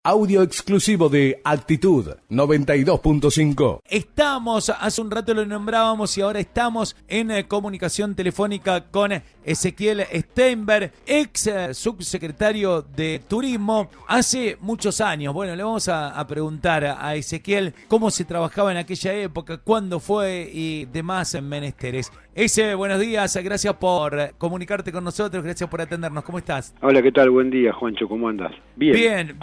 Audio exclusivo de Actitud 92.5. Estamos, hace un rato lo nombrábamos y ahora estamos en comunicación telefónica con Ezequiel Steinberg, ex subsecretario de Turismo hace muchos años. Bueno, le vamos a preguntar a Ezequiel cómo se trabajaba en aquella época, cuándo fue y demás menesteres. Buenos días, gracias por comunicarte con nosotros, gracias por atendernos. ¿Cómo estás? Hola, ¿qué tal? Buen día, Juancho, ¿cómo andas? Bien.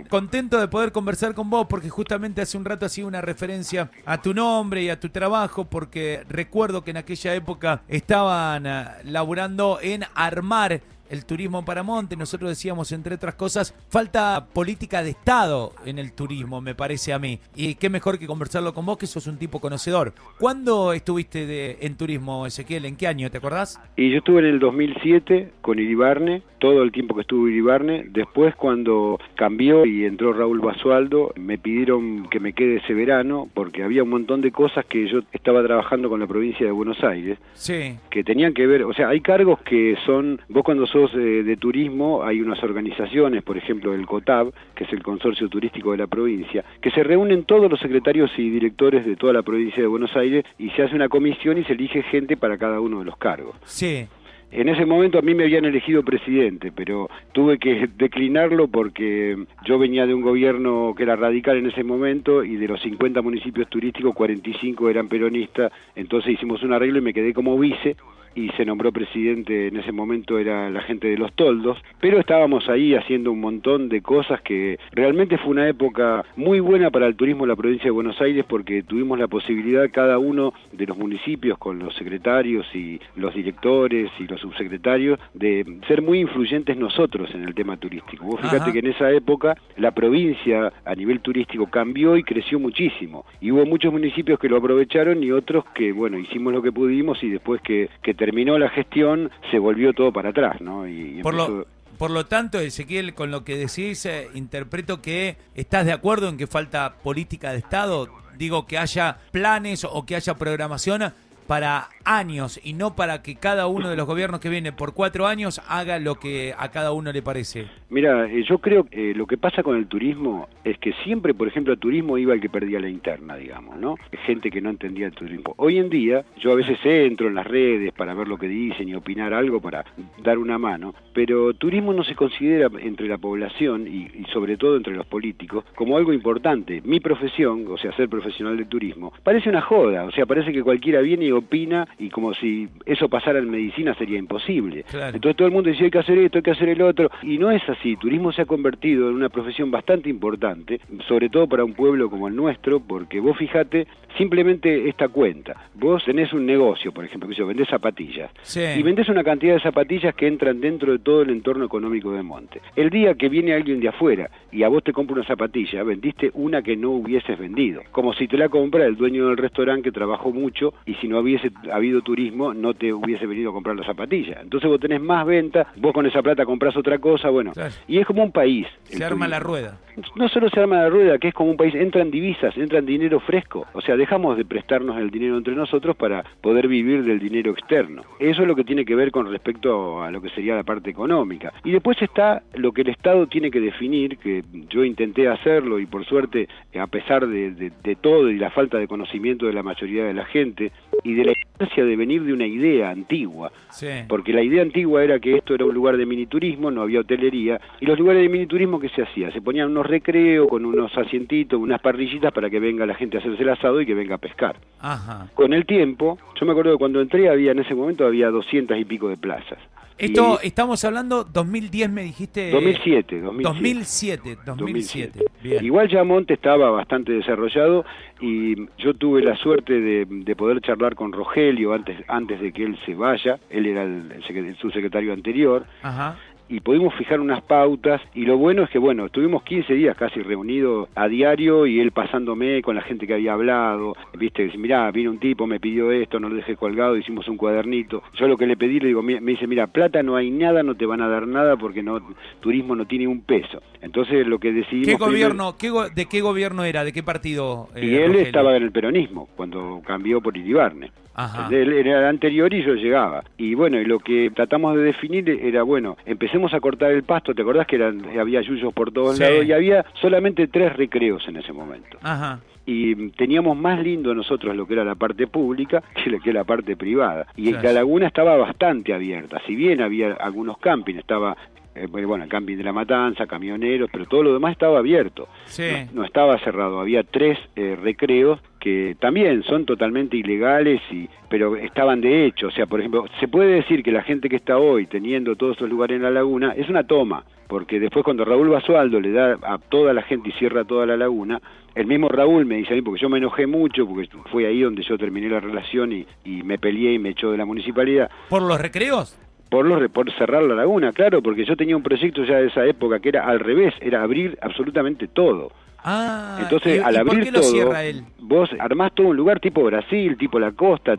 Contento de poder conversar con vos porque justamente hace un rato hacía una referencia a tu nombre y a tu trabajo, porque recuerdo que en aquella época estaban laburando en armar el turismo en Paramonte. Nosotros decíamos, entre otras cosas, falta política de Estado en el turismo, me parece a mí. Y qué mejor que conversarlo con vos, que sos un tipo conocedor. ¿Cuándo estuviste en turismo, Ezequiel? ¿En qué año? ¿Te acordás? Y yo estuve en el 2007 con Iribarne, todo el tiempo que estuve Iribarne. Después, cuando cambió y entró Raúl Basualdo, me pidieron que me quede ese verano, porque había un montón de cosas que yo estaba trabajando con la provincia de Buenos Aires, sí, que tenían que ver, o sea, hay cargos que son, vos cuando sos de turismo, hay unas organizaciones, por ejemplo el COTAB, que es el Consorcio Turístico de la provincia, que se reúnen todos los secretarios y directores de toda la provincia de Buenos Aires y se hace una comisión y se elige gente para cada uno de los cargos. Sí. En ese momento a mí me habían elegido presidente, pero tuve que declinarlo porque yo venía de un gobierno que era radical en ese momento y de los 50 municipios turísticos, 45 eran peronistas, entonces hicimos un arreglo y me quedé como vice y se nombró presidente, en ese momento era la gente de los toldos, pero estábamos ahí haciendo un montón de cosas que realmente fue una época muy buena para el turismo en la provincia de Buenos Aires, porque tuvimos la posibilidad cada uno de los municipios con los secretarios y los directores y los subsecretarios de ser muy influyentes nosotros en el tema turístico. Vos fíjate que en esa época la provincia a nivel turístico cambió y creció muchísimo y hubo muchos municipios que lo aprovecharon y otros que, bueno, hicimos lo que pudimos y después que terminó la gestión se volvió todo para atrás, ¿no? Por lo tanto, Ezequiel, con lo que decís, interpreto que estás de acuerdo en que falta política de Estado, digo, que haya planes o que haya programación para años y no para que cada uno de los gobiernos que viene por 4 años haga lo que a cada uno le parece. Mira, yo creo que lo que pasa con el turismo es que siempre, por ejemplo, al turismo iba el que perdía la interna, digamos, ¿no? Gente que no entendía el turismo. Hoy en día, yo a veces entro en las redes para ver lo que dicen y opinar algo para dar una mano, pero turismo no se considera entre la población y sobre todo entre los políticos como algo importante. Mi profesión, o sea, ser profesional de turismo, parece una joda, o sea, parece que cualquiera viene y opina y como si eso pasara en medicina sería imposible. Claro. Entonces todo el mundo dice hay que hacer esto, hay que hacer el otro, y no es así. Turismo se ha convertido en una profesión bastante importante, sobre todo para un pueblo como el nuestro, porque vos fijate, simplemente esta cuenta, vos tenés un negocio, por ejemplo, que vendés zapatillas, sí, y vendés una cantidad de zapatillas que entran dentro de todo el entorno económico de Monte. El día que viene alguien de afuera y a vos te compra una zapatilla, vendiste una que no hubieses vendido, como si te la compra el dueño del restaurante que trabajó mucho y si no hubiese habido turismo no te hubiese venido a comprar la zapatilla. Entonces vos tenés más venta, vos con esa plata comprás otra cosa, bueno, claro. Y es como un país. Se arma la rueda. No solo se arma la rueda, que es como un país, entran divisas, entran dinero fresco, o sea, dejamos de prestarnos el dinero entre nosotros para poder vivir del dinero externo. Eso es lo que tiene que ver con respecto a lo que sería la parte económica. Y después está lo que el Estado tiene que definir, que yo intenté hacerlo y por suerte, a pesar de todo y la falta de conocimiento de la mayoría de la gente y de la inercia de venir de una idea antigua, Sí. porque la idea antigua era que esto era un lugar de miniturismo, no había hotelería, y los lugares de miniturismo, ¿qué se hacía? Se ponían unos recreos con unos asientitos, unas parrillitas para que venga la gente a hacerse el asado y que venga a pescar. Ajá. Con el tiempo, yo me acuerdo que cuando entré en ese momento había 200 y pico de plazas. Esto estamos hablando 2010, me dijiste. 2007. 2007. Bien. Igual ya Monte estaba bastante desarrollado y yo tuve la suerte de poder charlar con Rogelio antes de que él se vaya. Él era el subsecretario anterior. Ajá. Y pudimos fijar unas pautas, y lo bueno es que, bueno, estuvimos 15 días casi reunidos a diario, y él pasándome con la gente que había hablado, viste, mirá, vino un tipo, me pidió esto, no lo dejé colgado, hicimos un cuadernito. Yo lo que le pedí, le digo, me dice, mira, plata no hay nada, no te van a dar nada, porque turismo no tiene un peso. Entonces lo que decidimos... ¿Qué gobierno, de qué gobierno era, de qué partido? Y él Rogelio? Estaba en el peronismo, cuando cambió por Iribarne. Ajá. Él era el anterior y yo llegaba. Y bueno, y lo que tratamos de definir era, bueno, empecemos a cortar el pasto. ¿Te acordás que había yuyos por todos lados? Y había solamente 3 recreos en ese momento. Ajá. Y teníamos más lindo nosotros lo que era la parte pública que la parte privada. Y Claro. la laguna estaba bastante abierta. Si bien había algunos campings, estaba... bueno, el camping de La Matanza, camioneros, pero todo lo demás estaba abierto. Sí. No estaba cerrado. Había 3 recreos que también son totalmente ilegales, pero estaban de hecho. O sea, por ejemplo, se puede decir que la gente que está hoy teniendo todos esos lugares en la laguna es una toma, porque después cuando Raúl Basualdo le da a toda la gente y cierra toda la laguna, el mismo Raúl me dice a mí, porque yo me enojé mucho, porque fue ahí donde yo terminé la relación y me peleé y me echó de la municipalidad. ¿Por los recreos? Por cerrar la laguna, claro, porque yo tenía un proyecto ya de esa época que era al revés, era abrir absolutamente todo. Ah, Entonces, al ¿y abrir por qué lo todo, cierra él? vos armás todo un lugar tipo Brasil, tipo la costa,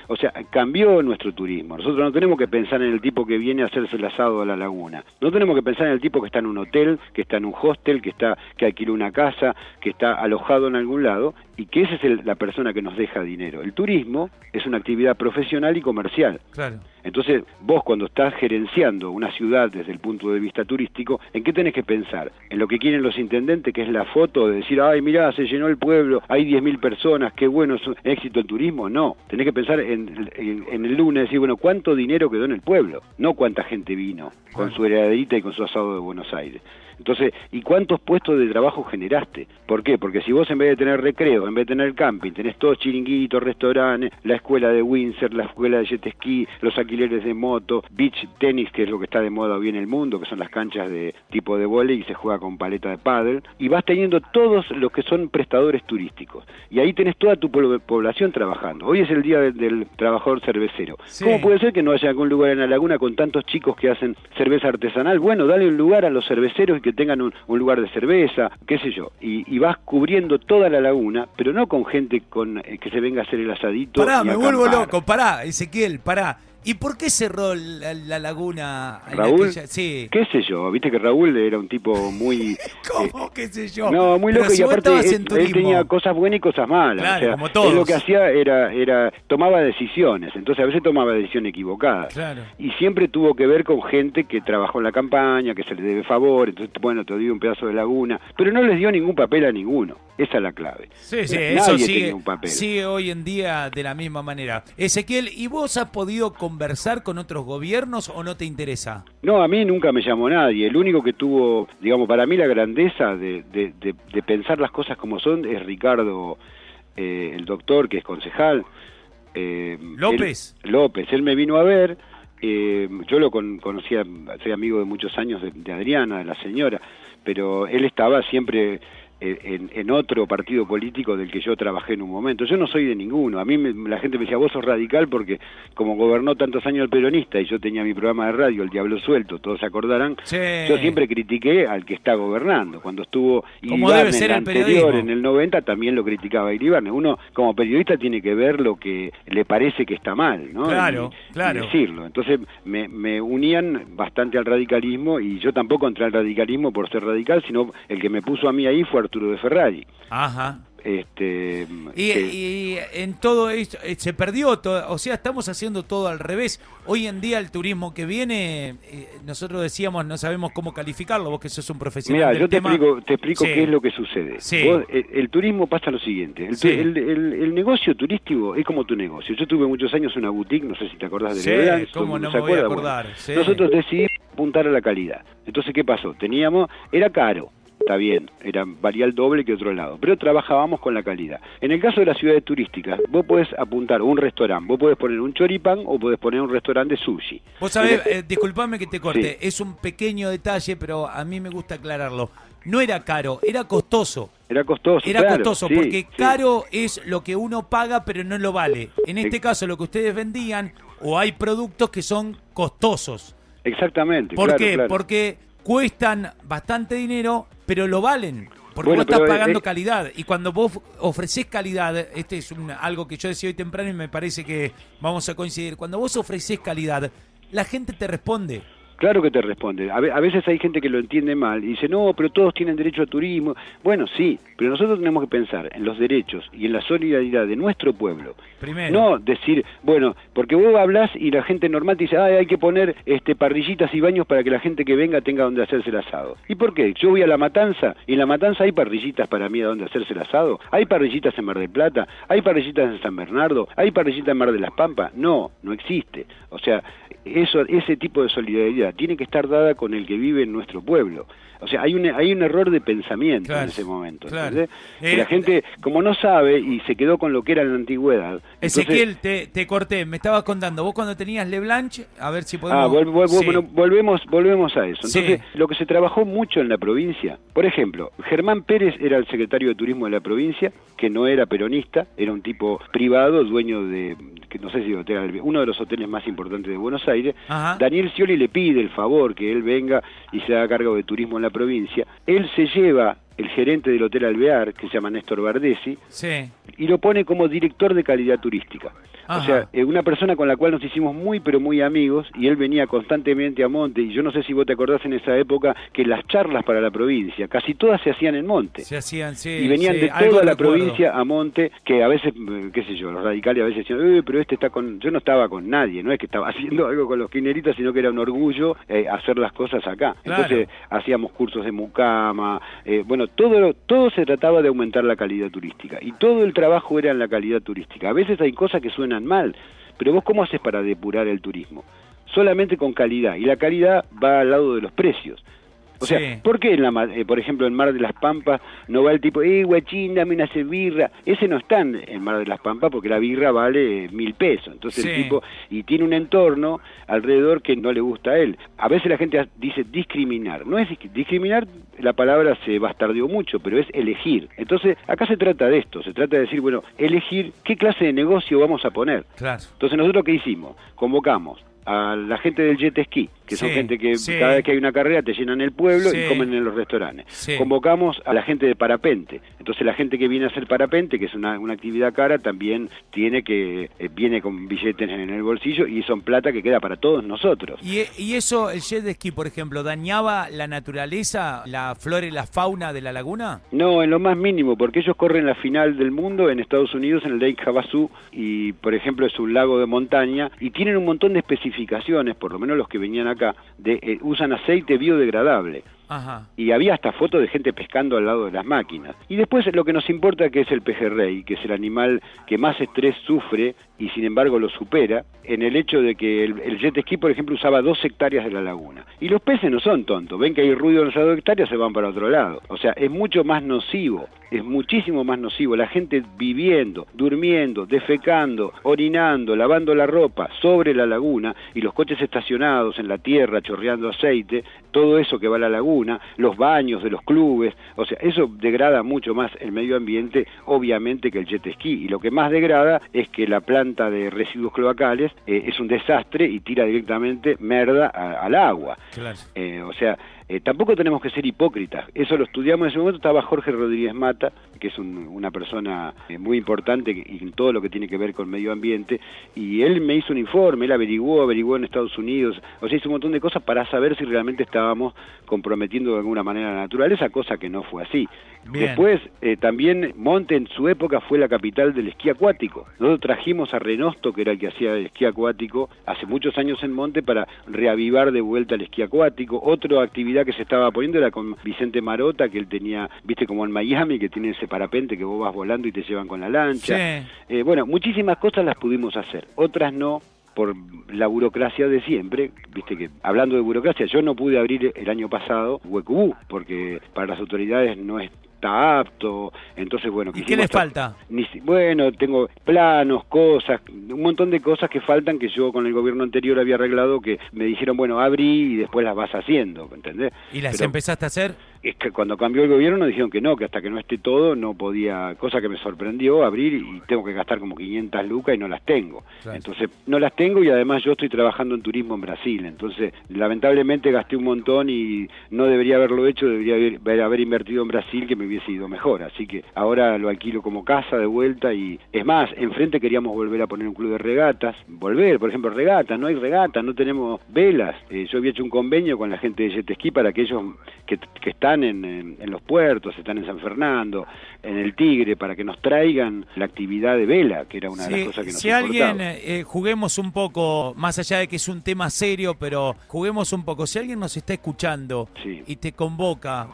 o sea, cambió nuestro turismo. Nosotros no tenemos que pensar en el tipo que viene a hacerse el asado a la laguna. No tenemos que pensar en el tipo que está en un hotel, que está en un hostel, que alquiló una casa, que está alojado en algún lado, y que esa es la persona que nos deja dinero. El turismo es una actividad profesional y comercial. Claro. Entonces, vos cuando estás gerenciando una ciudad desde el punto de vista turístico, ¿en qué tenés que pensar? En lo que quieren los intendentes, que es la foto de decir, ay, mirá, se llenó el pueblo, hay 10.000 personas, qué bueno, es un éxito el turismo. No, tenés que pensar en el lunes, decir, bueno, ¿cuánto dinero quedó en el pueblo? No cuánta gente vino con su heladerita y con su asado de Buenos Aires. Entonces, ¿y cuántos puestos de trabajo generaste? ¿Por qué? Porque si vos en vez de tener recreo, en vez de tener camping, tenés todos chiringuitos, restaurantes, la escuela de Windsor, la escuela de jet ski, los alquileres de moto, beach tenis, que es lo que está de moda hoy en el mundo, que son las canchas de tipo de vóley y se juega con paleta de pádel, y vas teniendo todos los que son prestadores turísticos. Y ahí tenés toda tu población trabajando. Hoy es el día del trabajador cervecero. Sí. ¿Cómo puede ser que no haya algún lugar en la laguna con tantos chicos que hacen cerveza artesanal? Bueno, dale un lugar a los cerveceros que tengan un lugar de cerveza, qué sé yo, y vas cubriendo toda la laguna, pero no con gente que se venga a hacer el asadito. Pará, y me acampar. vuelvo loco, pará, Ezequiel, pará. ¿Y por qué cerró la laguna? En Raúl, aquella? Sí. qué sé yo, viste que Raúl era un tipo muy... ¿Cómo? ¿Qué sé yo? No, muy Pero loco, si y vos aparte estabas en él turismo. tenía cosas buenas y cosas malas. Claro, o sea, como todos. él lo que hacía era tomaba decisiones, entonces a veces tomaba decisiones equivocadas. Claro. Y siempre tuvo que ver con gente que trabajó en la campaña, que se le debe favor, entonces, bueno, te dio un pedazo de laguna, pero no les dio ningún papel a ninguno. Esa es la clave. Sí, sí, Nadie eso tenía un papel. sigue hoy en día de la misma manera. Ezequiel, ¿y vos has podido conversar con otros gobiernos o no te interesa? No, a mí nunca me llamó nadie. El único que tuvo, digamos, para mí la grandeza de pensar las cosas como son es Ricardo, el doctor, que es concejal. ¿López? López, él me vino a ver. Yo lo conocía, soy amigo de muchos años de Adriana, de la señora, pero él estaba siempre en otro partido político del que yo trabajé en un momento. Yo no soy de ninguno. A mí la gente me decía, vos sos radical porque como gobernó tantos años el peronista y yo tenía mi programa de radio, El Diablo Suelto, todos se acordarán, Sí. yo siempre critiqué al que está gobernando. Cuando estuvo Como debe Iribarne ser en el el anterior, periodismo. en el 90, también lo criticaba a Iribarne. Uno como periodista tiene que ver lo que le parece que está mal, ¿no? Claro, claro. Y decirlo. Entonces me unían bastante al radicalismo y yo tampoco entré al radicalismo por ser radical, sino el que me puso a mí ahí fue Arturo de Ferrari. Ajá. Que- Y en todo esto se perdió todo, o sea, estamos haciendo todo al revés. Hoy en día el turismo que viene, nosotros decíamos, no sabemos cómo calificarlo, vos que sos un profesional Mirá, del yo te tema. explico Sí. qué es lo que sucede. Sí. Vos, el turismo pasa lo siguiente, Sí. el negocio turístico es como tu negocio. Yo tuve muchos años una boutique, no sé si te acordás de Sí, Lebrán, todo el cómo mundo no se me voy a acuerda. acordar, Bueno, sí. nosotros decidimos apuntar a la calidad. Entonces, ¿qué pasó? Era caro. Está bien, valía el doble que otro lado, pero trabajábamos con la calidad. En el caso de las ciudades turísticas, vos podés apuntar un restaurante, vos podés poner un choripán o podés poner un restaurante de sushi. Vos sabés, disculpame que te corte, Sí. es un pequeño detalle, pero a mí me gusta aclararlo. No era caro, era costoso. Era costoso, Era claro, costoso, sí, porque sí. caro es lo que uno paga, pero no lo vale. En este caso, lo que ustedes vendían, o hay productos que son costosos. Exactamente. ¿Por claro, qué? claro. Porque cuestan bastante dinero, pero lo valen. Porque Bueno, vos estás pero, pagando calidad. Y cuando vos ofrecés calidad, este es algo que yo decía hoy temprano y me parece que vamos a coincidir. Cuando vos ofrecés calidad, la gente te responde. Claro que te responde. A veces hay gente que lo entiende mal y dice, no, pero todos tienen derecho a turismo. Bueno, sí, pero nosotros tenemos que pensar en los derechos y en la solidaridad de nuestro pueblo. Primero. No decir, bueno, porque vos hablas y la gente normal te dice, hay que poner parrillitas y baños para que la gente que venga tenga donde hacerse el asado. ¿Y por qué? Yo voy a La Matanza y en La Matanza hay parrillitas para mí a donde hacerse el asado. ¿Hay parrillitas en Mar del Plata? ¿Hay parrillitas en San Bernardo? ¿Hay parrillitas en Mar de las Pampas? No, no existe. O sea, ese tipo de solidaridad tiene que estar dada con el que vive en nuestro pueblo. O sea, hay un error de pensamiento, claro, en ese momento. Claro. Que la gente, como no sabe y se quedó con lo que era en la antigüedad... Ezequiel, entonces... te corté, me estabas contando, vos cuando tenías Leblanche, a ver si podemos... Bueno, volvemos a eso. Entonces, lo que se trabajó mucho en la provincia, por ejemplo, Germán Pérez era el secretario de Turismo de la provincia, que no era peronista, era un tipo privado, dueño de, que no sé si uno de los hoteles más importantes de Buenos Aires. Ajá. Daniel Scioli le pide el favor que él venga y se haga cargo de turismo en la provincia. Él se lleva el gerente del Hotel Alvear, que se llama Néstor Bardesi, y lo pone como director de calidad turística. Ajá. O sea, una persona con la cual nos hicimos muy pero muy amigos, y él venía constantemente a Monte, y yo no sé si vos te acordás en esa época que las charlas para la provincia, casi todas se hacían en Monte. Se hacían, sí. Y venían de toda la provincia a Monte, que a veces, qué sé yo, los radicales a veces decían, pero está con... Yo no estaba con nadie, no es que estaba haciendo algo con los kirchneristas, sino que era un orgullo hacer las cosas acá. Claro. Entonces hacíamos cursos de mucama, bueno, todo se trataba de aumentar la calidad turística, y todo el trabajo era en la calidad turística. A veces hay cosas que suenan mal, pero vos ¿cómo haces para depurar el turismo? Solamente con calidad, y la calidad va al lado de los precios. O sea, ¿por qué por ejemplo en Mar de las Pampas no va el tipo, guachín, dame una birra? Ese no está en Mar de las Pampas porque la birra vale 1.000 pesos. Entonces el tipo, y tiene un entorno alrededor que no le gusta a él. A veces la gente dice discriminar. No es discriminar, la palabra se bastardeó mucho, pero es elegir. Entonces acá se trata de esto, se trata de decir, bueno, elegir qué clase de negocio vamos a poner. Claro. Entonces nosotros ¿qué hicimos? Convocamos a la gente del jet ski, que son gente que cada vez que hay una carrera te llenan el pueblo y comen en los restaurantes. Convocamos a la gente de parapente. Entonces la gente que viene a hacer parapente, que es una actividad cara, también viene con billetes en el bolsillo y son plata que queda para todos nosotros. ¿Y eso, el jet ski, por ejemplo, dañaba la naturaleza, la flora y la fauna de la laguna? No, en lo más mínimo, porque ellos corren la final del mundo en Estados Unidos, en el Lake Havasu, y por ejemplo es un lago de montaña, y tienen un montón de especificaciones, por lo menos los que venían acá, usan aceite biodegradable. Ajá. Y había hasta fotos de gente pescando al lado de las máquinas. Y después lo que nos importa, que es el pejerrey, que es el animal que más estrés sufre y sin embargo lo supera, en el hecho de que el jet ski, por ejemplo, usaba 2 hectáreas de la laguna. Y los peces no son tontos, ven que hay ruido en esas 2 hectáreas, se van para otro lado. O sea, es mucho más nocivo, es muchísimo más nocivo. La gente viviendo, durmiendo, defecando, orinando, lavando la ropa sobre la laguna, y los coches estacionados en la tierra, chorreando aceite, todo eso que va a la laguna, los baños de los clubes, o sea, eso degrada mucho más el medio ambiente, obviamente, que el jet ski. Y lo que más degrada es que la planta de residuos cloacales es un desastre y tira directamente merda al agua. Claro. O sea, tampoco tenemos que ser hipócritas. Eso lo estudiamos en ese momento. Estaba Jorge Rodríguez Mata, que es una persona muy importante en todo lo que tiene que ver con medio ambiente, y él me hizo un informe, él averiguó en Estados Unidos, o sea, hizo un montón de cosas para saber si realmente estábamos comprometiendo de alguna manera la naturaleza, cosa que no fue así. Bien. Después, también Monte en su época fue la capital del esquí acuático. Nosotros trajimos a Renosto, que era el que hacía el esquí acuático, hace muchos años en Monte, para reavivar de vuelta el esquí acuático. Otra actividad que se estaba poniendo era con Vicente Marota, que él tenía, viste, como en Miami, que tiene ese parapente que vos vas volando y te llevan con la lancha. Sí. Bueno, muchísimas cosas las pudimos hacer, otras no, por la burocracia de siempre. Viste que, hablando de burocracia, yo no pude abrir el año pasado Huecubú, porque para las autoridades no está apto. Entonces, bueno, ¿y qué les falta? Bueno, tengo planos, cosas, un montón de cosas que faltan, que yo con el gobierno anterior había arreglado, que me dijeron, bueno, abrí y después las vas haciendo, ¿entendés? ¿Y las empezaste a hacer? es que cuando cambió el gobierno nos dijeron que no, que hasta que no esté todo no podía, cosa que me sorprendió, abrir y tengo que gastar como 500 lucas y no las tengo. Claro. Entonces, no las tengo y además yo estoy trabajando en turismo en Brasil. Entonces, lamentablemente gasté un montón y no debería haberlo hecho, debería haber invertido en Brasil, que me hubiese ido mejor. Así que ahora lo alquilo como casa de vuelta y es más, enfrente queríamos volver a poner un club de regatas, por ejemplo, regatas, no hay regatas, no tenemos velas. Yo había hecho un convenio con la gente de Jet Ski para aquellos que están en los puertos, están en San Fernando, en el Tigre, para que nos traigan la actividad de vela, que era una de las cosas que nos importaba. Alguien, juguemos un poco, más allá de que es un tema serio, pero juguemos un poco. Si alguien nos está escuchando y te convoca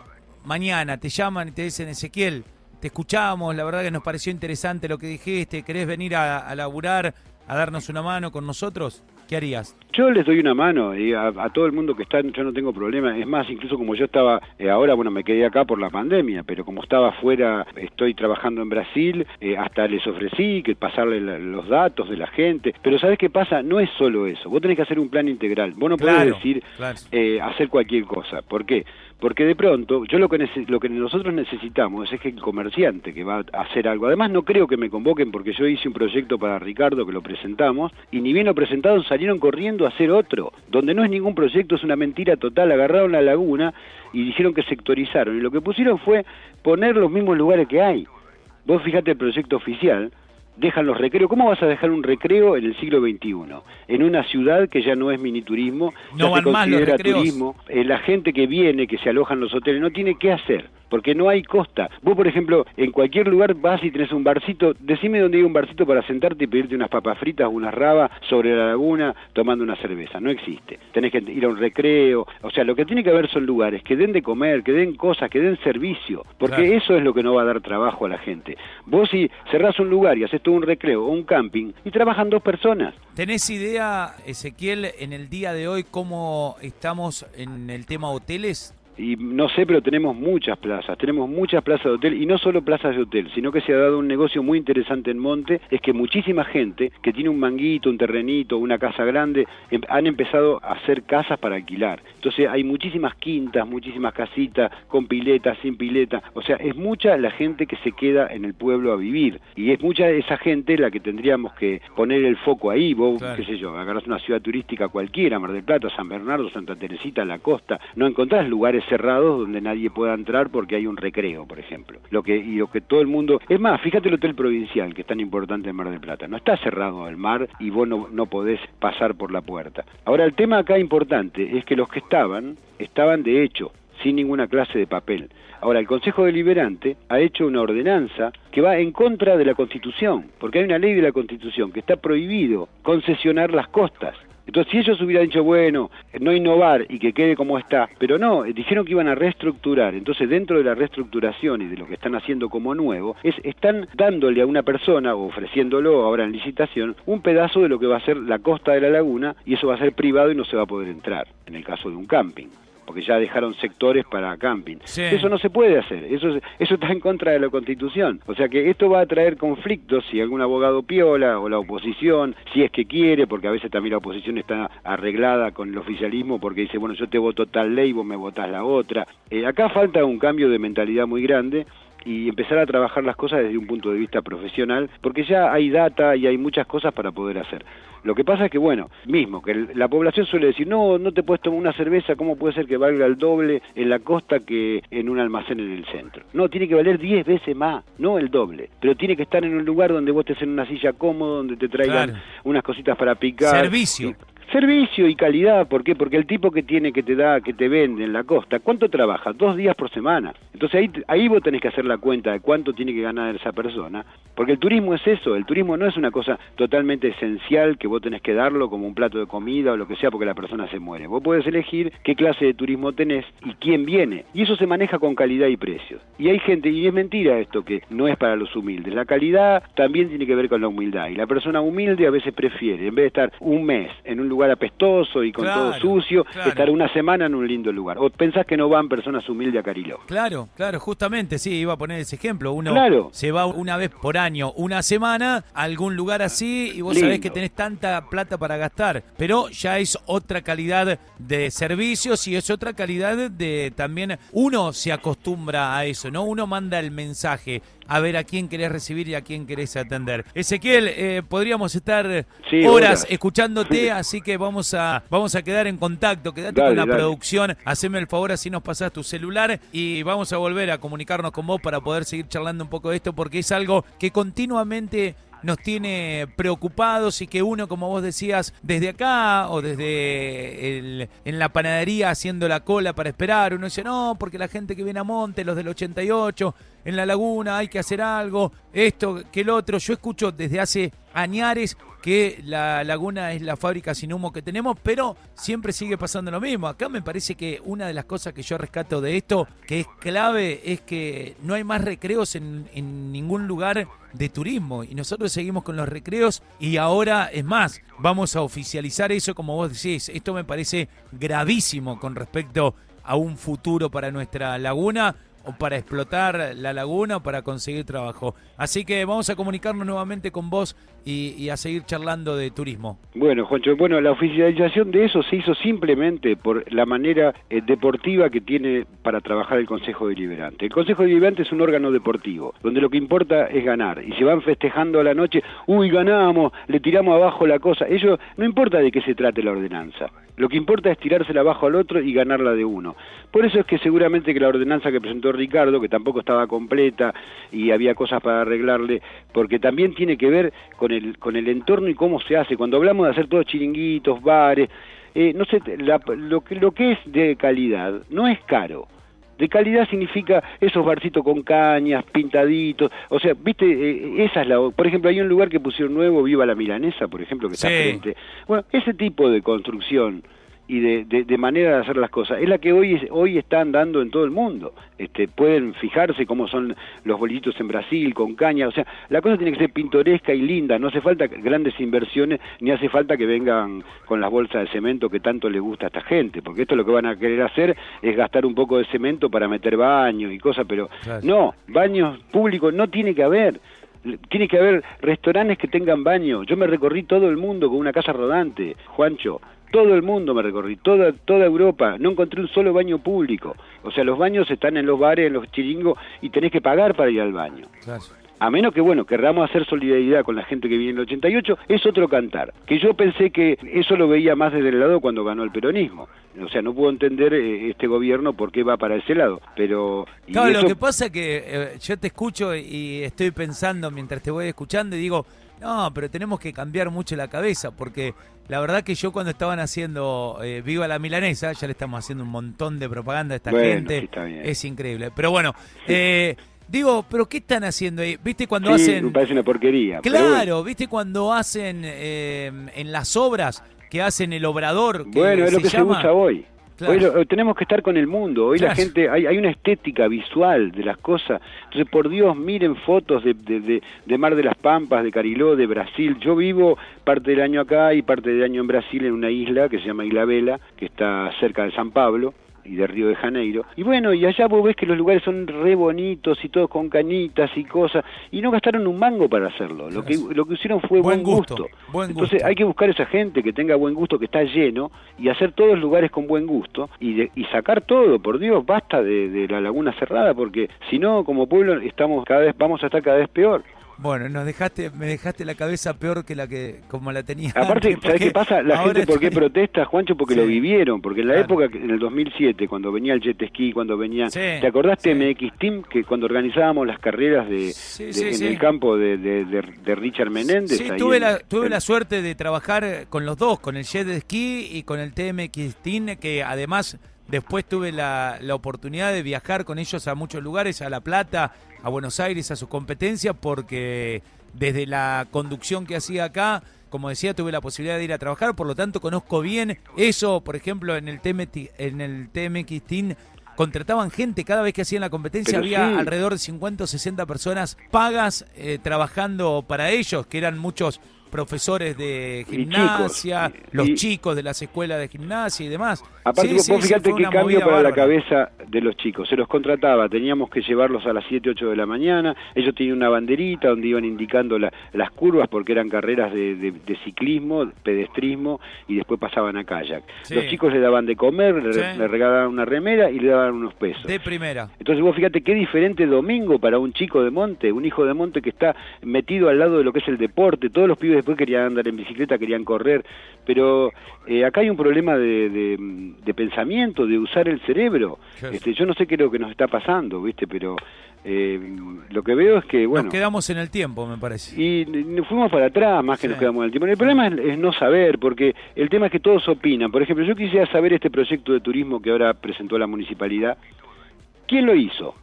mañana, te llaman y te dicen, Ezequiel, te escuchamos, la verdad que nos pareció interesante lo que dijiste, ¿querés venir a laburar, a darnos una mano con nosotros? ¿Qué harías? Yo les doy una mano y a todo el mundo que está, yo no tengo problema. Es más, incluso como yo estaba, ahora bueno, me quedé acá por la pandemia, pero como estaba afuera, estoy trabajando en Brasil, hasta les ofrecí que pasarle los datos de la gente. Pero ¿sabés qué pasa? No es solo eso, vos tenés que hacer un plan integral. Vos no podés decir hacer cualquier cosa. ¿Por qué? Porque de pronto, yo lo que nosotros necesitamos es que el comerciante que va a hacer algo, además no creo que me convoquen porque yo hice un proyecto para Ricardo que lo presentamos, y ni bien lo presentaron salieron corriendo a hacer otro, donde no es ningún proyecto, es una mentira total, agarraron la laguna y dijeron que sectorizaron, y lo que pusieron fue poner los mismos lugares que hay. Vos fíjate el proyecto oficial, dejan los recreos. ¿Cómo vas a dejar un recreo en el siglo XXI? En una ciudad que ya no es miniturismo, no van más los recreos. Turismo. La gente que viene, que se aloja en los hoteles, no tiene qué hacer, porque no hay costa. Vos, por ejemplo, en cualquier lugar vas y tenés un barcito, decime dónde hay un barcito para sentarte y pedirte unas papas fritas o unas rabas sobre la laguna tomando una cerveza. No existe. Tenés que ir a un recreo. O sea, lo que tiene que haber son lugares que den de comer, que den cosas, que den servicio, porque eso es lo que no va a dar trabajo a la gente. Vos si cerrás un lugar y haces todo un recreo o un camping y trabajan 2 personas. ¿Tenés idea, Ezequiel, en el día de hoy cómo estamos en el tema hoteles? Y no sé, pero tenemos muchas plazas de hotel, y no solo plazas de hotel, sino que se ha dado un negocio muy interesante en Monte, es que muchísima gente que tiene un manguito, un terrenito, una casa grande, han empezado a hacer casas para alquilar. Entonces hay muchísimas quintas, muchísimas casitas, con pileta, sin pileta, o sea, es mucha la gente que se queda en el pueblo a vivir, y es mucha esa gente la que tendríamos que poner el foco ahí. Vos, qué sé yo, agarrás una ciudad turística cualquiera, Mar del Plata, San Bernardo, Santa Teresita, La Costa, no encontrás lugares cerrados donde nadie pueda entrar porque hay un recreo, por ejemplo. Lo que todo el mundo... Es más, fíjate el Hotel Provincial, que es tan importante en Mar del Plata. No está cerrado el mar y vos no podés pasar por la puerta. Ahora, el tema acá importante es que los que estaban de hecho, sin ninguna clase de papel. Ahora, el Consejo Deliberante ha hecho una ordenanza que va en contra de la Constitución, porque hay una ley de la Constitución que está prohibido concesionar las costas. Entonces, si ellos hubieran dicho, bueno, no innovar y que quede como está, pero no, dijeron que iban a reestructurar. Entonces, dentro de la reestructuración y de lo que están haciendo como nuevo, están dándole a una persona, o ofreciéndolo ahora en licitación, un pedazo de lo que va a ser la costa de la laguna, y eso va a ser privado y no se va a poder entrar, en el caso de un camping, porque ya dejaron sectores para camping. Sí. Eso no se puede hacer, eso está en contra de la Constitución. O sea que esto va a traer conflictos si algún abogado piola o la oposición, si es que quiere, porque a veces también la oposición está arreglada con el oficialismo porque dice, bueno, yo te voto tal ley, vos me votás la otra. Acá falta un cambio de mentalidad muy grande y empezar a trabajar las cosas desde un punto de vista profesional, porque ya hay data y hay muchas cosas para poder hacer. Lo que pasa es que, bueno, mismo, que la población suele decir, no te puedes tomar una cerveza, ¿cómo puede ser que valga el doble en la costa que en un almacén en el centro? No, tiene que valer 10 veces más, no el doble, pero tiene que estar en un lugar donde vos estés en una silla cómoda, donde te traigan unas cositas para picar. Servicio y calidad. ¿Por qué? Porque el tipo que te vende en la costa, ¿cuánto trabaja? 2 días por semana. Entonces ahí vos tenés que hacer la cuenta de cuánto tiene que ganar esa persona, porque el turismo es eso, el turismo no es una cosa totalmente esencial que vos tenés que darlo como un plato de comida o lo que sea porque la persona se muere. Vos podés elegir qué clase de turismo tenés y quién viene, y eso se maneja con calidad y precios. Y hay gente, y es mentira esto, que no es para los humildes. La calidad también tiene que ver con la humildad, y la persona humilde a veces prefiere, en vez de estar un mes en un lugar lugar apestoso y con todo sucio, claro. estar una semana en un lindo lugar. ¿O pensás que no van personas humildes a Cariló? Claro, justamente, sí, iba a poner ese ejemplo. Uno se va una vez por año, una semana, a algún lugar así, y vos lindo. sabés que tenés tanta plata para gastar, pero ya es otra calidad de servicios y es otra calidad de también, uno se acostumbra a eso, ¿no? Uno manda el mensaje a ver a quién querés recibir y a quién querés atender. Ezequiel, podríamos estar horas escuchándote, así que vamos a quedar en contacto. Quédate con la producción, haceme el favor, así nos pasás tu celular y vamos a volver a comunicarnos con vos para poder seguir charlando un poco de esto, porque es algo que continuamente nos tiene preocupados y que uno, como vos decías, desde acá o desde en la panadería haciendo la cola para esperar, uno dice, no, porque la gente que viene a Monte, los del 88, en la laguna hay que hacer algo, esto, que el otro. Yo escucho desde hace añares que la laguna es la fábrica sin humo que tenemos, pero siempre sigue pasando lo mismo. Acá me parece que una de las cosas que yo rescato de esto, que es clave, es que no hay más recreos en ningún lugar de turismo y nosotros seguimos con los recreos y ahora, es más, vamos a oficializar eso, como vos decís. Esto me parece gravísimo con respecto a un futuro para nuestra laguna, o para explotar la laguna o para conseguir trabajo. Así que vamos a comunicarnos nuevamente con vos y a seguir charlando de turismo. Bueno, Juancho, la oficialización de eso se hizo simplemente por la manera deportiva que tiene para trabajar el Consejo Deliberante. El Consejo Deliberante es un órgano deportivo, donde lo que importa es ganar, y se van festejando a la noche, uy, ganamos, le tiramos abajo la cosa. Ello no importa de qué se trate la ordenanza. Lo que importa es tirársela abajo al otro y ganarla de uno. Por eso es que seguramente que la ordenanza que presentó Ricardo, que tampoco estaba completa y había cosas para arreglarle, porque también tiene que ver con el entorno y cómo se hace. Cuando hablamos de hacer todos chiringuitos, bares, no sé, lo que es de calidad no es caro. De calidad significa esos barcitos con cañas, pintaditos, o sea, viste, esa es por ejemplo, hay un lugar que pusieron nuevo, Viva la Milanesa, por ejemplo, que está frente. Bueno, ese tipo de construcción y de manera de hacer las cosas es la que hoy está andando en todo el mundo. Pueden fijarse cómo son los bolitos en Brasil, con caña, o sea, la cosa tiene que ser pintoresca y linda, no hace falta grandes inversiones, ni hace falta que vengan con las bolsas de cemento que tanto les gusta a esta gente, porque esto lo que van a querer hacer es gastar un poco de cemento para meter baños y cosas, pero no, baños públicos no tiene que haber. Tiene que haber restaurantes que tengan baño. Yo me recorrí todo el mundo con una casa rodante, Juancho. Todo el mundo me recorrí, toda Europa, no encontré un solo baño público. O sea, los baños están en los bares, en los chiringos, y tenés que pagar para ir al baño. Claro. A menos que, querramos hacer solidaridad con la gente que viene en el 88, es otro cantar. Que yo pensé que eso lo veía más desde el lado cuando ganó el peronismo. O sea, no puedo entender este gobierno por qué va para ese lado. Pero claro, lo que pasa es que yo te escucho y estoy pensando mientras te voy escuchando y digo, no, pero tenemos que cambiar mucho la cabeza, porque la verdad que yo cuando estaban haciendo Viva la Milanesa, ya le estamos haciendo un montón de propaganda a esta gente, sí, está bien. Es increíble. Pero bueno, digo, ¿pero qué están haciendo ahí? ¿Viste cuando hacen...? Me parece una porquería. Claro, ¿viste cuando hacen en las obras, que hacen el obrador? Que es lo que se usa hoy. Claro. Hoy tenemos que estar con el mundo. Hoy la gente, hay una estética visual de las cosas. Entonces, por Dios, miren fotos de Mar de las Pampas, de Cariló, de Brasil. Yo vivo parte del año acá y parte del año en Brasil, en una isla que se llama Isla Vela, que está cerca de San Pablo y de Río de Janeiro. Y y allá vos ves que los lugares son re bonitos y todos con cañitas y cosas, y no gastaron un mango para hacerlo. Lo que hicieron fue buen gusto. Entonces hay que buscar esa gente que tenga buen gusto, que está lleno, y hacer todos los lugares con buen gusto, y sacar todo. Por Dios, basta de la laguna cerrada, porque si no, como pueblo vamos a estar cada vez peor. Bueno, me dejaste la cabeza peor que como la tenía. Aparte, ¿sabés qué pasa? La gente, ¿por qué protesta, Juancho? Porque lo vivieron, porque en la época, en el 2007, cuando venía el jet ski, cuando venía... ¿Te acordás de MX Team? Que cuando organizábamos las carreras en el campo de Richard Menéndez. Sí, tuve la suerte de trabajar con los dos, con el jet ski y con el TMX Team, que además... Después tuve la oportunidad de viajar con ellos a muchos lugares, a La Plata, a Buenos Aires, a sus competencias, porque desde la conducción que hacía acá, como decía, tuve la posibilidad de ir a trabajar, por lo tanto conozco bien eso. Por ejemplo, en el TMX Team contrataban gente cada vez que hacían la competencia, había alrededor de 50 o 60 personas pagas trabajando para ellos, que eran muchos profesores de Y gimnasia, chicos, los y- chicos de las escuelas de gimnasia y demás. Aparte, Sí, vos fíjate fue qué una cambio movida para la bárbara. cabeza de los chicos. Se los contrataba, teníamos que llevarlos a las 7, 8 de la mañana. Ellos tenían una banderita donde iban indicando las curvas porque eran carreras de ciclismo, pedestrismo y después pasaban a kayak. Sí. Los chicos le daban de comer, Sí. le regalaban una remera y le daban unos pesos. De primera. Entonces vos fíjate qué diferente domingo para un chico de monte, un hijo de monte que está metido al lado de lo que es el deporte. Todos los pibes después querían andar en bicicleta, querían correr, pero acá hay un problema de pensamiento, de usar el cerebro. Sí. Yo no sé qué es lo que nos está pasando, ¿viste? Pero lo que veo es que, bueno... Nos quedamos en el tiempo, me parece. Y nos fuimos para atrás más que Sí. nos quedamos en el tiempo. El problema es no saber, porque el tema es que todos opinan. Por ejemplo, yo quisiera saber este proyecto de turismo que ahora presentó la municipalidad. ¿Quién lo hizo?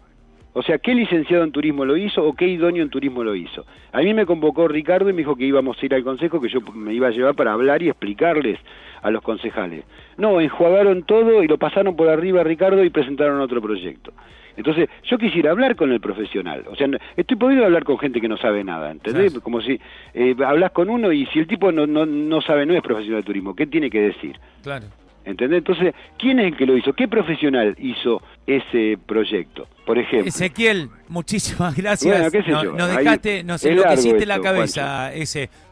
O sea, ¿qué licenciado en turismo lo hizo o qué idóneo en turismo lo hizo? A mí me convocó Ricardo y me dijo que íbamos a ir al consejo, que yo me iba a llevar para hablar y explicarles a los concejales. No, enjuagaron todo y lo pasaron por arriba a Ricardo y presentaron otro proyecto. Entonces, yo quisiera hablar con el profesional. O sea, estoy podido hablar con gente que no sabe nada, ¿entendés? Claro. Como si hablas con uno y si el tipo no sabe, no es profesional de turismo, ¿qué tiene que decir? Claro. ¿Entendés? Entonces, ¿quién es el que lo hizo? ¿Qué profesional hizo ese proyecto? Por ejemplo. Ezequiel, muchísimas gracias. Bueno, qué sé yo, Nos ahí dejaste, nos es largo enloqueciste la esto, cabeza,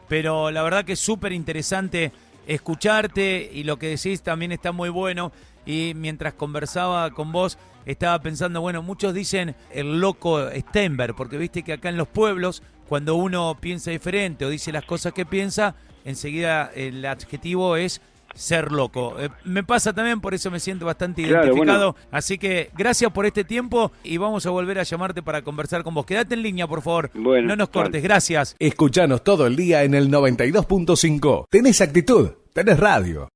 pero la verdad que es súper interesante escucharte y lo que decís también está muy bueno. Y mientras conversaba con vos, estaba pensando, bueno, muchos dicen el loco Stenberg, porque viste que acá en los pueblos, cuando uno piensa diferente o dice las cosas que piensa, enseguida el adjetivo es ser loco. Me pasa también, por eso me siento bastante Claro, identificado. bueno. Así que gracias por este tiempo y vamos a volver a llamarte para conversar con vos. Quédate en línea, por favor. Bueno, no nos cortes. dale. Gracias. Escuchanos todo el día en el 92.5. Tenés actitud, tenés radio.